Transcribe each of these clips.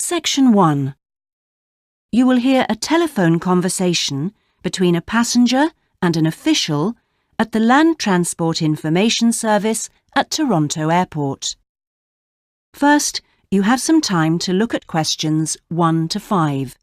Section 1. You will hear a telephone conversation between a passenger and an official at the Land Transport Information Service at Toronto Airport. First, you have some time to look at questions 1 to 5.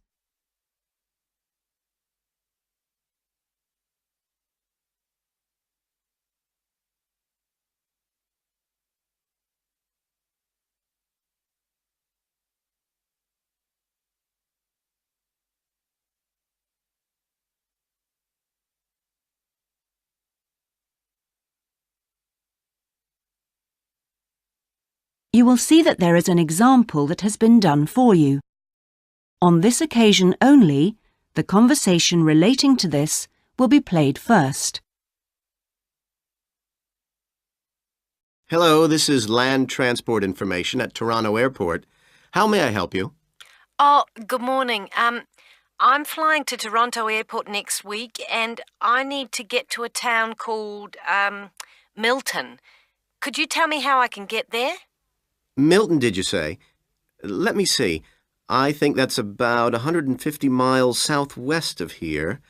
You will see that there is an example that has been done for you. On this occasion only, the conversation relating to this will be played first. Hello, this is Land Transport Information at Toronto Airport. How may I help you? Oh, good morning. I'm flying to Toronto Airport next week and I need to get to a town called, Milton. Could you tell me how I can get there? Milton, did you say? Let me see. I think that's about 150 miles southwest of here.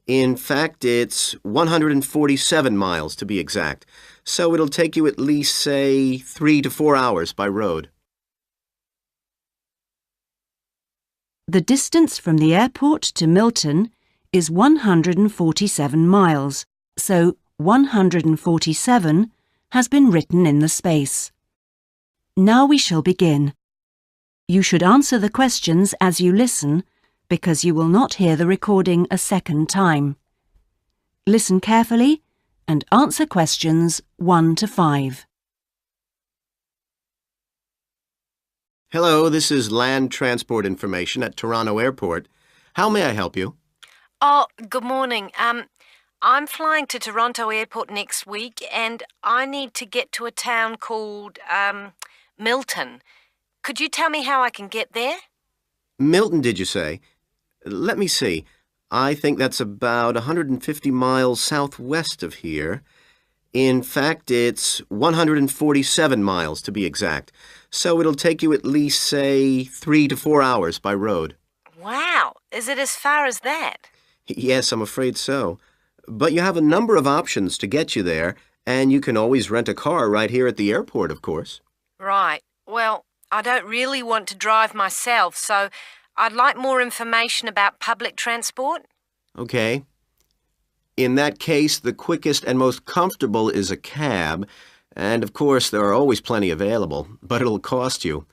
In fact, it's 147 miles to be exact. So it'll take you at least, say, 3 to 4 hours by road. The distance from the airport to Milton is 147 miles, so 147 has been written in the space. Now we shall begin. You should answer the questions as you listen, because you will not hear the recording a second time. Listen carefully and answer questions 1 to 5. Hello, this is Land Transport Information at Toronto Airport. How may I help you? Oh, good morning. I'm flying to Toronto Airport next week and I need to get to a town called, Milton. Could you tell me how I can get there? Milton, did you say? Let me see. I think that's about 150 miles southwest of here. In fact, it's 147 miles to be exact. So it'll take you at least, say, 3 to 4 hours by road. Wow, is it as far as that? Yes, I'm afraid so. But you have a number of options to get you there, and you can always rent a car right here at the airport, of course. Right. Well, I don't really want to drive myself, so I'd like more information about public transport. Okay. In that case, the quickest and most comfortable is a cab, and of course there are always plenty available, but it'll cost you.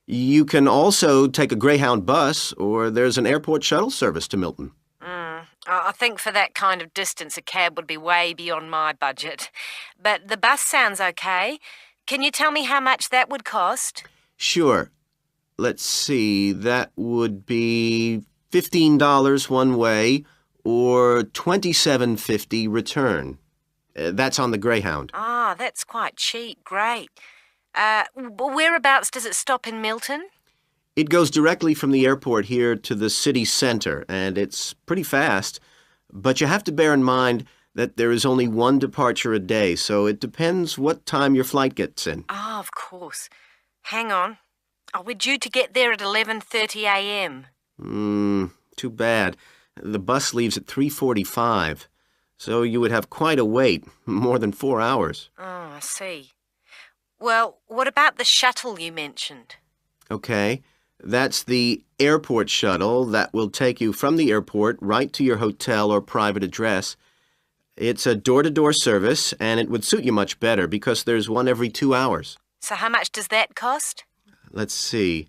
You can also take a Greyhound bus, or there's an airport shuttle service to Milton. I think for that kind of distance, a cab would be way beyond my budget. But the bus sounds okay. Can you tell me how much that would cost? Sure. Let's see, that would be $15 one way or $27.50 return. That's on the Greyhound. Ah, that's quite cheap. Great. Whereabouts does it stop in Milton? It goes directly from the airport here to the city center, and it's pretty fast. But you have to bear in mind that there is only one departure a day, so it depends what time your flight gets in. Ah, of course. Hang on. Oh, we're due to get there at 11:30 a.m. Too bad. The bus leaves at 3:45, so you would have quite a wait, more than 4 hours. Oh, I see. Well, what about the shuttle you mentioned? Okay, that's the airport shuttle that will take you from the airport right to your hotel or private address. It's a door-to-door service, and it would suit you much better because there's one every 2 hours. So how much does that cost? Let's see.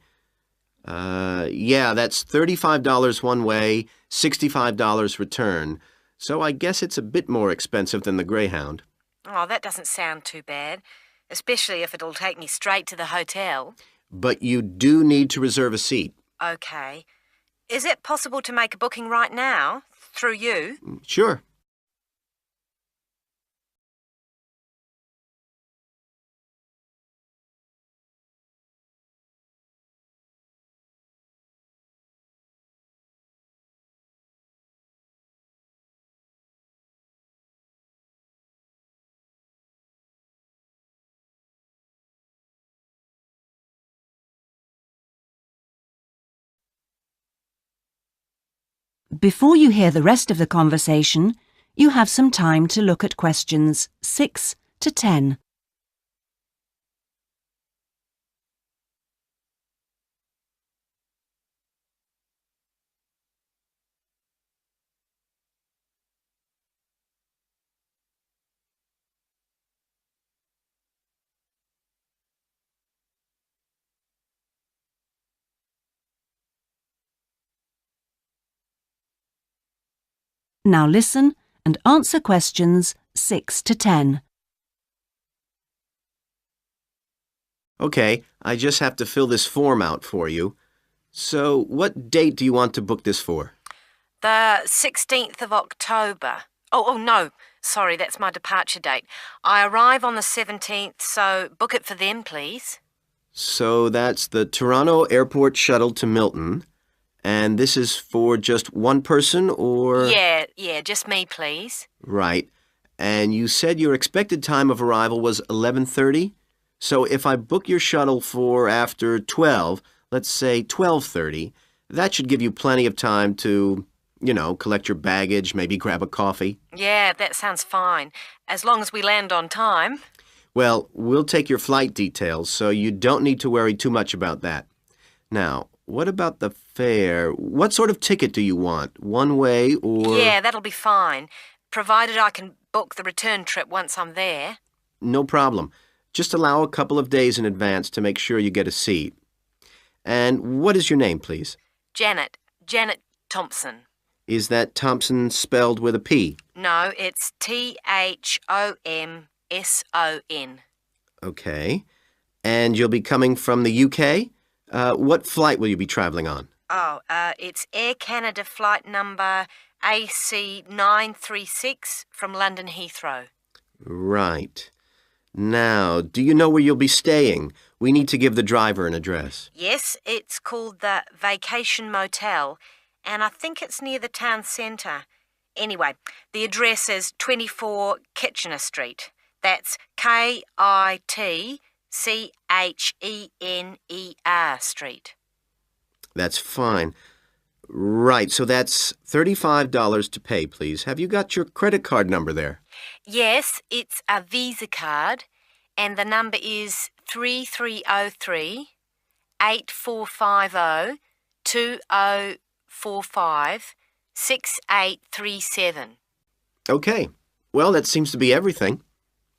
Yeah, that's $35 one way, $65 return. So I guess it's a bit more expensive than the Greyhound. Oh, that doesn't sound too bad, especially if it'll take me straight to the hotel. But you do need to reserve a seat. Okay. Is it possible to make a booking right now, through you? Sure. Before you hear the rest of the conversation, you have some time to look at questions 6 to 10. Now listen and answer questions 6 to 10. Okay, I just have to fill this form out for you. So, what date do you want to book this for? The 16th of October. Oh, no. Sorry, that's my departure date. I arrive on the 17th, so book it for them, please. So that's the Toronto Airport shuttle to Milton. And this is for just one person, or? Yeah, just me, please. Right. And you said your expected time of arrival was 11:30? So if I book your shuttle for after 12, let's say 12:30, that should give you plenty of time to, collect your baggage, maybe grab a coffee. Yeah, that sounds fine. As long as we land on time. Well, we'll take your flight details, so you don't need to worry too much about that. Now, what about the fare? What sort of ticket do you want? One way or? Yeah, that'll be fine, provided I can book the return trip once I'm there. No problem. Just allow a couple of days in advance to make sure you get a seat. And what is your name, please? Janet Thompson. Is that Thompson spelled with a P? No, it's Thomson. Okay. And you'll be coming from the UK? What flight will you be travelling on? It's Air Canada flight number AC936 from London Heathrow. Right. Now, do you know where you'll be staying? We need to give the driver an address. Yes, it's called the Vacation Motel, and I think it's near the town centre. Anyway, the address is 24 Kitchener Street. That's Kitchener Street. That's fine. Right, so that's $35 to pay, please. Have you got your credit card number there? Yes, it's a Visa card, and the number is 3303 8450 2045 6837. Okay. Well, that seems to be everything.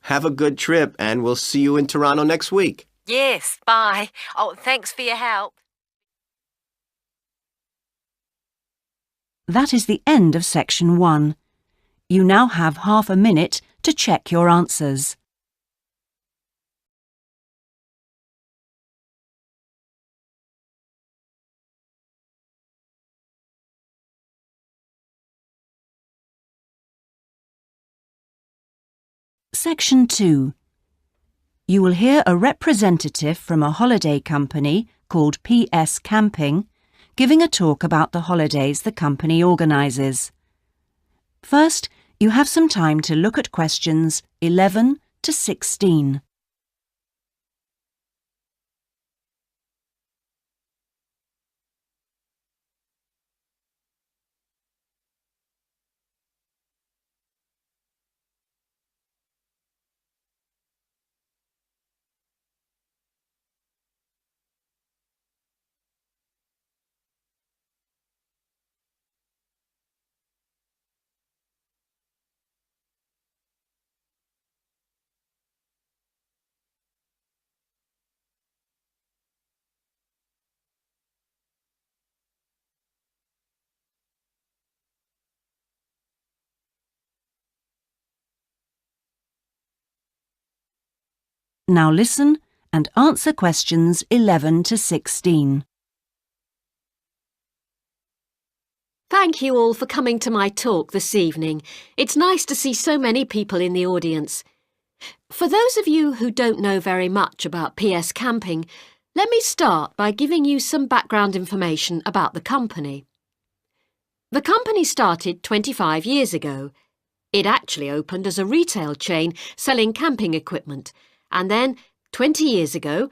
Have a good trip, and we'll see you in Toronto next week. Yes, bye. Oh, thanks for your help. That is the end of section 1. You now have half a minute to check your answers. Section 2. You will hear a representative from a holiday company called PS Camping giving a talk about the holidays the company organises. First, you have some time to look at questions 11 to 16. Now listen and answer questions 11 to 16. Thank you all for coming to my talk this evening. It's nice to see so many people in the audience. For those of you who don't know very much about PS Camping, let me start by giving you some background information about the company. The company started 25 years ago. It actually opened as a retail chain selling camping equipment, and then, 20 years ago,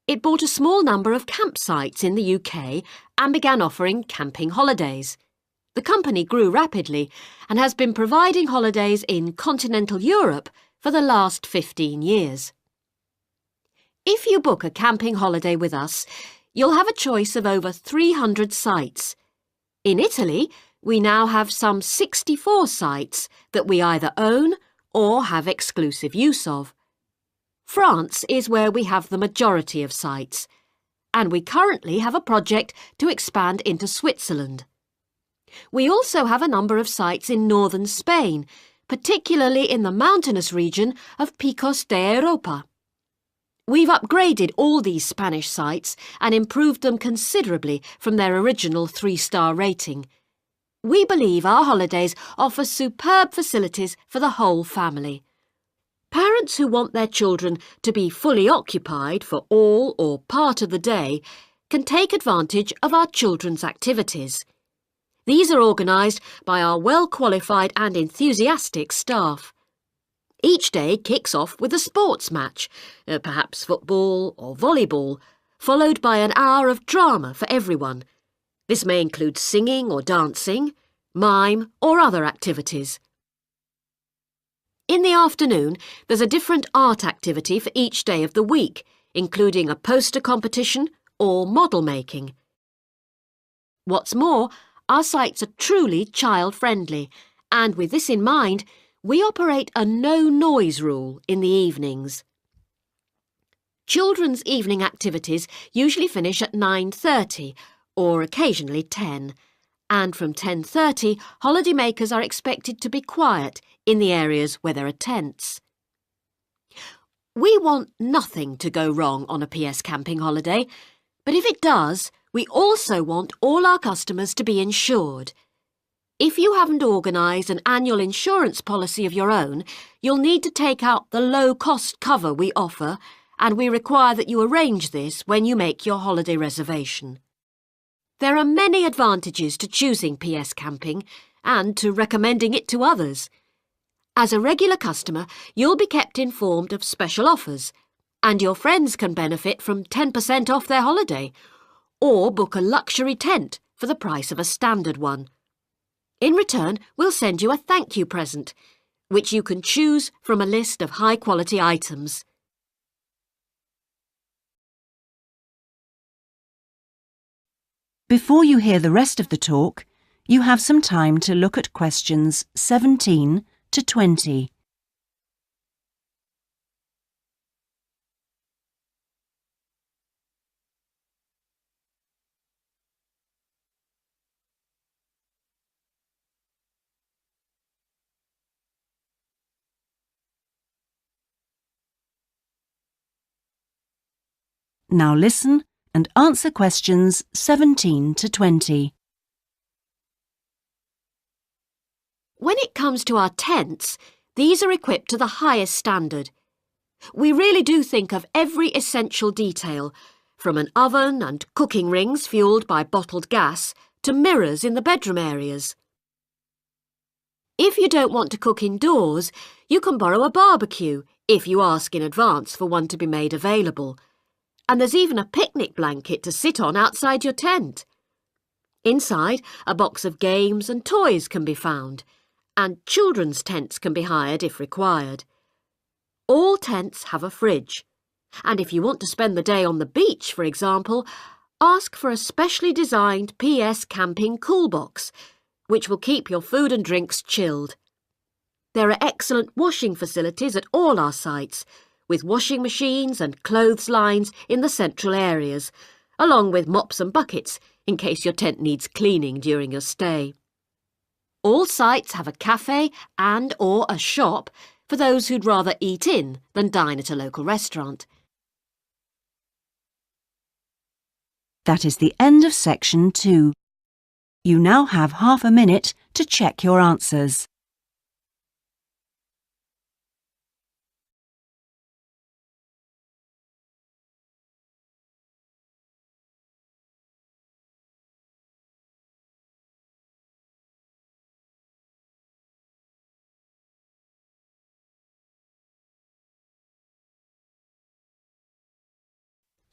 it bought a small number of campsites in the UK and began offering camping holidays. The company grew rapidly and has been providing holidays in continental Europe for the last 15 years. If you book a camping holiday with us, you'll have a choice of over 300 sites. In Italy, we now have some 64 sites that we either own or have exclusive use of. France is where we have the majority of sites, and we currently have a project to expand into Switzerland. We also have a number of sites in northern Spain, particularly in the mountainous region of Picos de Europa. We've upgraded all these Spanish sites and improved them considerably from their original 3-star rating. We believe our holidays offer superb facilities for the whole family. Parents who want their children to be fully occupied for all or part of the day can take advantage of our children's activities. These are organised by our well-qualified and enthusiastic staff. Each day kicks off with a sports match, perhaps football or volleyball, followed by an hour of drama for everyone. This may include singing or dancing, mime or other activities. In the afternoon, there's a different art activity for each day of the week, including a poster competition or model making. What's more, our sites are truly child-friendly, and with this in mind, we operate a no-noise rule in the evenings. Children's evening activities usually finish at 9:30 or occasionally 10, and from 10:30 holidaymakers are expected to be quiet in the areas where there are tents. We want nothing to go wrong on a PS camping holiday, but if it does, we also want all our customers to be insured. If you haven't organised an annual insurance policy of your own, you'll need to take out the low-cost cover we offer, and we require that you arrange this when you make your holiday reservation. There are many advantages to choosing PS Camping and to recommending it to others. As a regular customer, you'll be kept informed of special offers, and your friends can benefit from 10% off their holiday, or book a luxury tent for the price of a standard one. In return, we'll send you a thank you present, which you can choose from a list of high-quality items. Before you hear the rest of the talk, you have some time to look at questions 17 to 20. Now listen and answer questions 17 to 20. When it comes to our tents, these are equipped to the highest standard. We really do think of every essential detail, from an oven and cooking rings fuelled by bottled gas to mirrors in the bedroom areas. If you don't want to cook indoors, you can borrow a barbecue if you ask in advance for one to be made available. And there's even a picnic blanket to sit on outside your tent. Inside, a box of games and toys can be found, and children's tents can be hired if required. All tents have a fridge, and if you want to spend the day on the beach, for example, ask for a specially designed PS Camping cool box, which will keep your food and drinks chilled. There are excellent washing facilities at all our sites, with washing machines and clothes lines in the central areas, along with mops and buckets in case your tent needs cleaning during your stay. All sites have a cafe and/or a shop for those who'd rather eat in than dine at a local restaurant. That is the end of section 2. You now have half a minute to check your answers.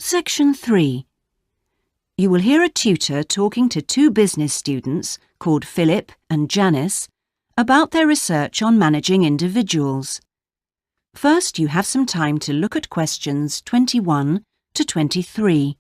Section 3. You will hear a tutor talking to two business students called Philip and Janice about their research on managing individuals. First, you have some time to look at questions 21 to 23.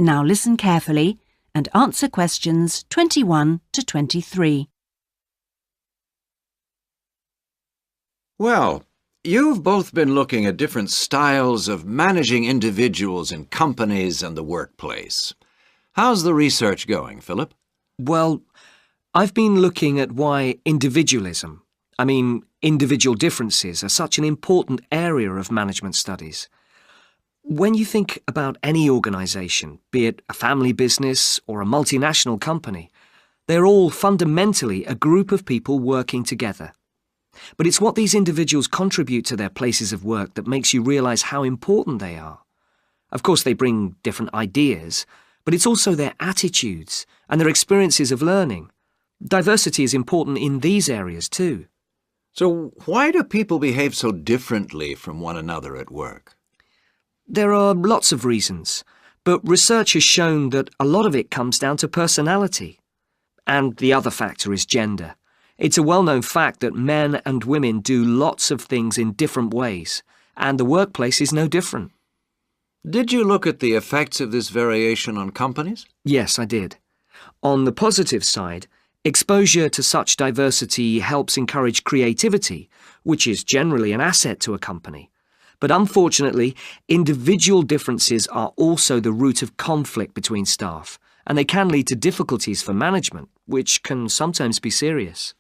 Now listen carefully and answer questions 21 to 23. Well, you've both been looking at different styles of managing individuals in companies and the workplace. How's the research going, Philip? Well, I've been looking at why individualism, individual differences, are such an important area of management studies. When you think about any organisation, be it a family business or a multinational company, they're all fundamentally a group of people working together. But it's what these individuals contribute to their places of work that makes you realise how important they are. Of course, they bring different ideas, but it's also their attitudes and their experiences of learning. Diversity is important in these areas too. So why do people behave so differently from one another at work? There are lots of reasons, but research has shown that a lot of it comes down to personality. And the other factor is gender. It's a well-known fact that men and women do lots of things in different ways, and the workplace is no different. Did you look at the effects of this variation on companies? Yes, I did. On the positive side, exposure to such diversity helps encourage creativity, which is generally an asset to a company. But unfortunately, individual differences are also the root of conflict between staff, and they can lead to difficulties for management, which can sometimes be serious.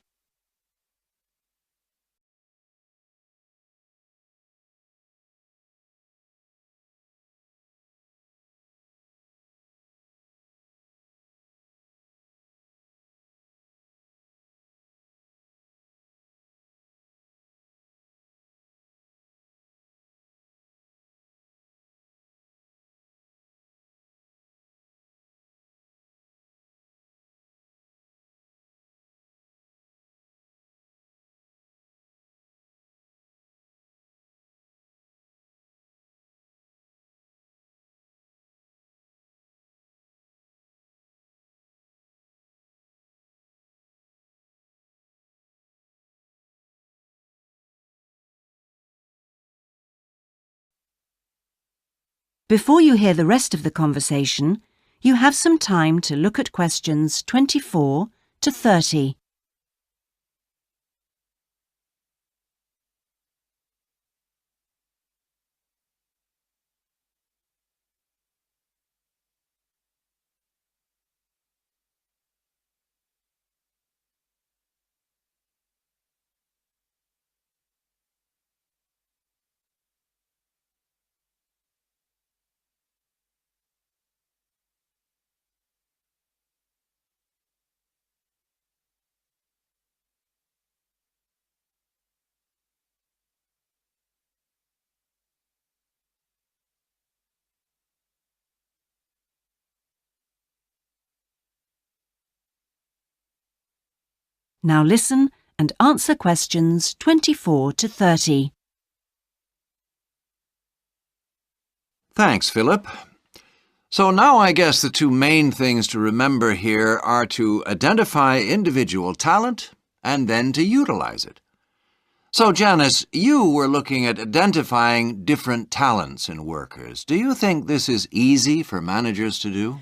Before you hear the rest of the conversation, you have some time to look at questions 24 to 30. Now listen and answer questions 24 to 30. Thanks, Philip. So now I guess the two main things to remember here are to identify individual talent and then to utilize it. So, Janice, you were looking at identifying different talents in workers. Do you think this is easy for managers to do?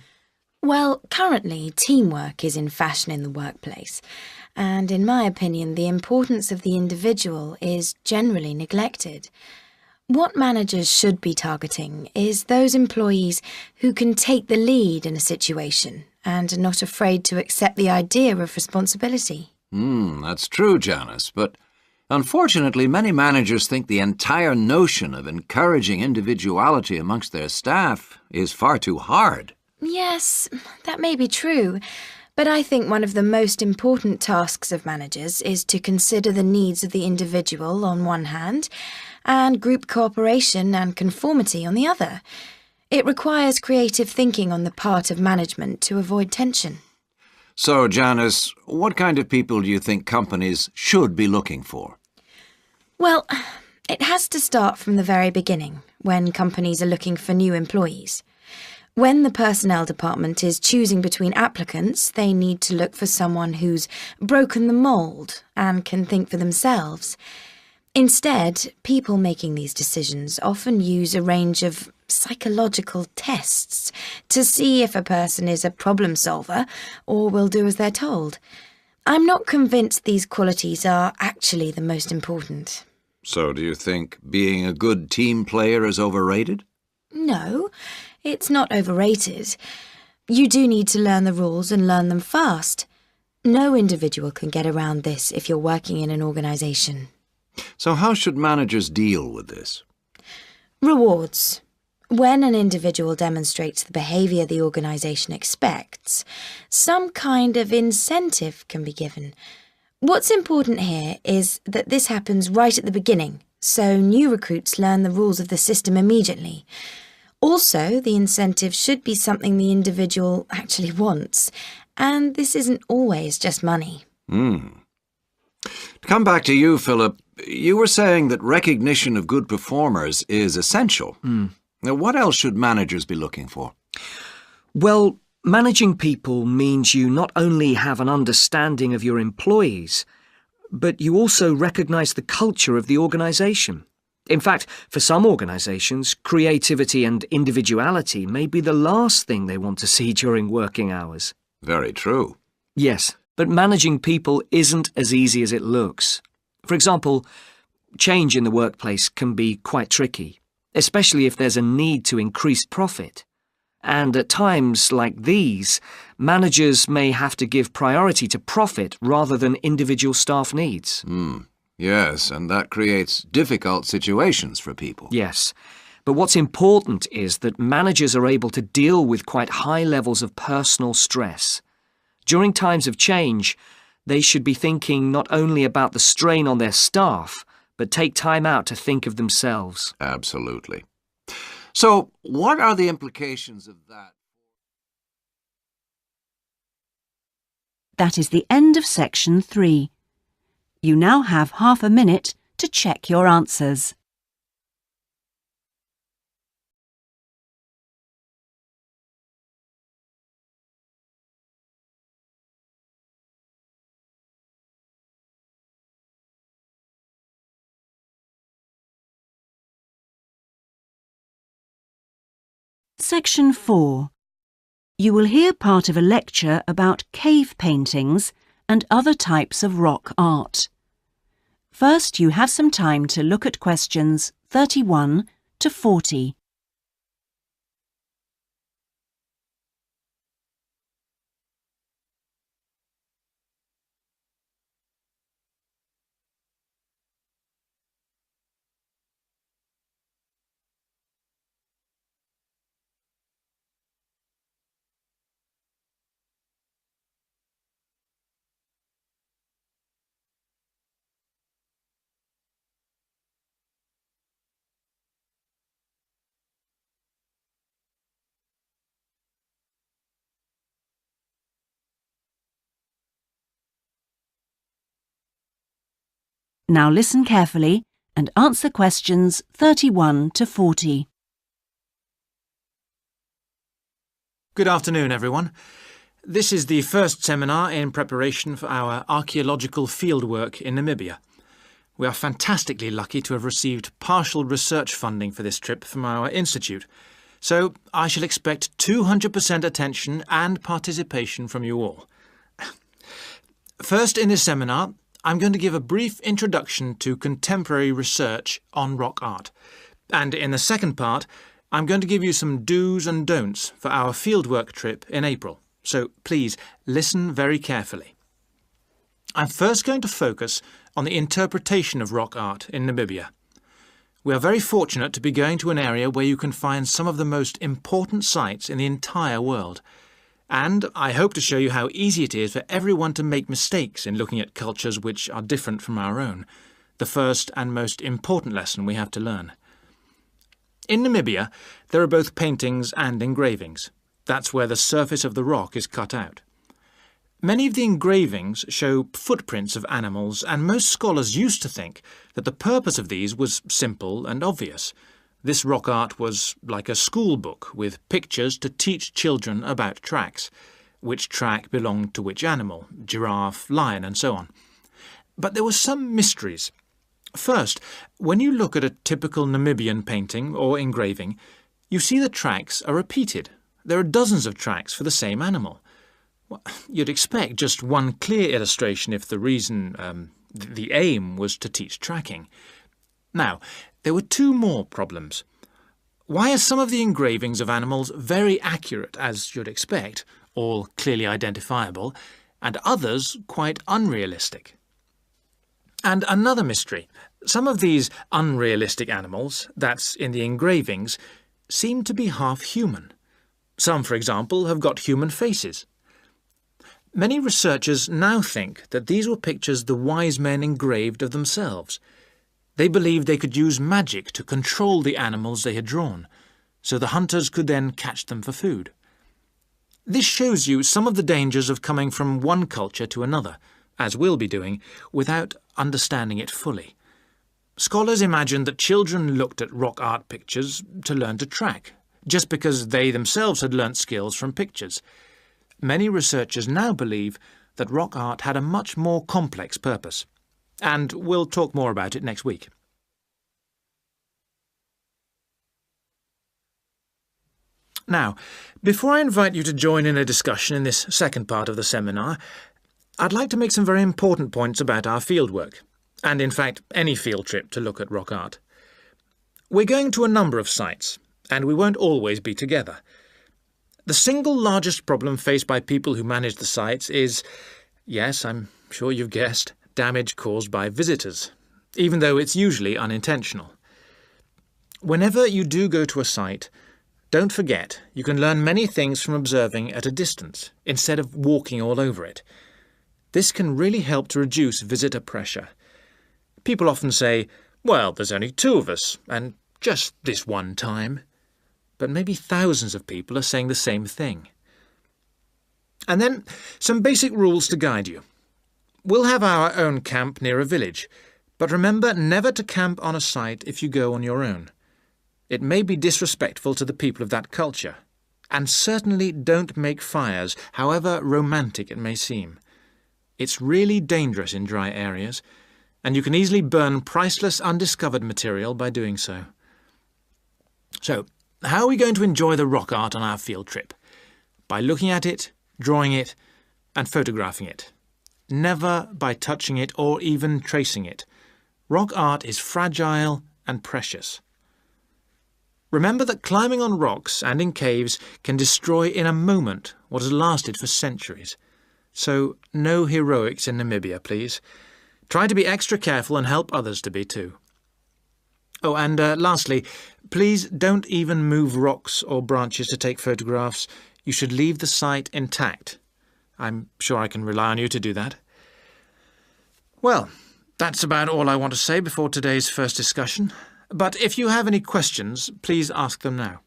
Well, currently, teamwork is in fashion in the workplace, and in my opinion, the importance of the individual is generally neglected. What managers should be targeting is those employees who can take the lead in a situation and are not afraid to accept the idea of responsibility. That's true, Janice, but unfortunately, many managers think the entire notion of encouraging individuality amongst their staff is far too hard. Yes, that may be true, but I think one of the most important tasks of managers is to consider the needs of the individual on one hand and group cooperation and conformity on the other. It requires creative thinking on the part of management to avoid tension. So, Janice, what kind of people do you think companies should be looking for? Well, it has to start from the very beginning, when companies are looking for new employees. When the personnel department is choosing between applicants, they need to look for someone who's broken the mould and can think for themselves. Instead, people making these decisions often use a range of psychological tests to see if a person is a problem solver or will do as they're told. I'm not convinced these qualities are actually the most important. So do you think being a good team player is overrated? No, it's not overrated. You do need to learn the rules and learn them fast. No individual can get around this if you're working in an organisation. So how should managers deal with this? Rewards. When an individual demonstrates the behaviour the organisation expects, some kind of incentive can be given. What's important here is that this happens right at the beginning, so new recruits learn the rules of the system immediately. Also, the incentive should be something the individual actually wants, and this isn't always just money. To come back to you, Philip, you were saying that recognition of good performers is essential. Now, what else should managers be looking for? Well, managing people means you not only have an understanding of your employees, but you also recognise the culture of the organisation. In fact, for some organisations, creativity and individuality may be the last thing they want to see during working hours. Very true. Yes, but managing people isn't as easy as it looks. For example, change in the workplace can be quite tricky, especially if there's a need to increase profit. And at times like these, managers may have to give priority to profit rather than individual staff needs. Yes, and that creates difficult situations for people. Yes, but what's important is that managers are able to deal with quite high levels of personal stress. During times of change, they should be thinking not only about the strain on their staff, but take time out to think of themselves. Absolutely. So, what are the implications of that? That is the end of section 3. You now have half a minute to check your answers. Section 4. You will hear part of a lecture about cave paintings and other types of rock art. First, you have some time to look at questions 31 to 40. Now listen carefully and answer questions 31 to 40. Good afternoon, everyone. This is the first seminar in preparation for our archaeological fieldwork in Namibia. We are fantastically lucky to have received partial research funding for this trip from our institute, so I shall expect 200% attention and participation from you all. First in this seminar, I'm going to give a brief introduction to contemporary research on rock art. And in the second part, I'm going to give you some do's and don'ts for our fieldwork trip in April. So please listen very carefully. I'm first going to focus on the interpretation of rock art in Namibia. We are very fortunate to be going to an area where you can find some of the most important sites in the entire world. And I hope to show you how easy it is for everyone to make mistakes in looking at cultures which are different from our own. the first and most important lesson we have to learn. In Namibia, there are both paintings and engravings. That's where the surface of the rock is cut out. Many of the engravings show footprints of animals, and most scholars used to think that the purpose of these was simple and obvious. This rock art was like a school book with pictures to teach children about tracks, which track belonged to which animal, giraffe, lion, and so on. But there were some mysteries. First, when you look at a typical Namibian painting or engraving, you see the tracks are repeated. There are dozens of tracks for the same animal. Well, you'd expect just one clear illustration if the aim was to teach tracking. Now, there were two more problems. Why are some of the engravings of animals very accurate, as you'd expect, all clearly identifiable, and others quite unrealistic? And another mystery. Some of these unrealistic animals, that's in the engravings, seem to be half human. Some, for example, have got human faces. Many researchers now think that these were pictures the wise men engraved of themselves. They believed they could use magic to control the animals they had drawn, so the hunters could then catch them for food. This shows you some of the dangers of coming from one culture to another, as we'll be doing, without understanding it fully. Scholars imagined that children looked at rock art pictures to learn to track, just because they themselves had learnt skills from pictures. Many researchers now believe that rock art had a much more complex purpose, and we'll talk more about it next week. Now, before I invite you to join in a discussion in this second part of the seminar, I'd like to make some very important points about our fieldwork, and in fact any field trip to look at rock art. We're going to a number of sites, and we won't always be together. The single largest problem faced by people who manage the sites is, yes, I'm sure you've guessed, damage caused by visitors, even though it's usually unintentional. Whenever you do go to a site, don't forget you can learn many things from observing at a distance, instead of walking all over it. This can really help to reduce visitor pressure. People often say, well, there's only 2 of us, and just this one time. But maybe thousands of people are saying the same thing. And then some basic rules to guide you. We'll have our own camp near a village, but remember never to camp on a site if you go on your own. It may be disrespectful to the people of that culture, and certainly don't make fires, however romantic it may seem. It's really dangerous in dry areas, and you can easily burn priceless undiscovered material by doing so. So, how are we going to enjoy the rock art on our field trip? By looking at it, drawing it, and photographing it. Never by touching it or even tracing it. Rock art is fragile and precious. Remember that climbing on rocks and in caves can destroy in a moment what has lasted for centuries. So, no heroics in Namibia, please. Try to be extra careful and help others to be too. Oh, and lastly, please don't even move rocks or branches to take photographs. You should leave the site intact. I'm sure I can rely on you to do that. Well, that's about all I want to say before today's first discussion. But if you have any questions, please ask them now.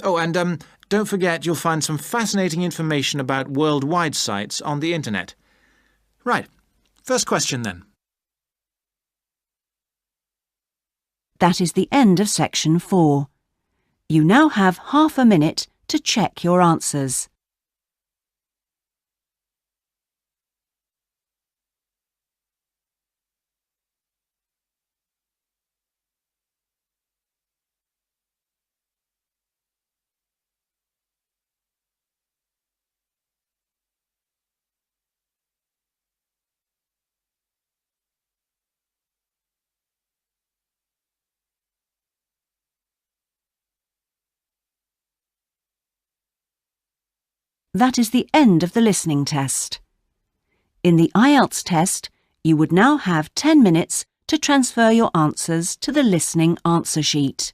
Oh, and don't forget you'll find some fascinating information about worldwide sites on the internet. Right, first question then. That is the end of section 4. You now have half a minute to check your answers. That is the end of the listening test. In the IELTS test, you would now have 10 minutes to transfer your answers to the listening answer sheet.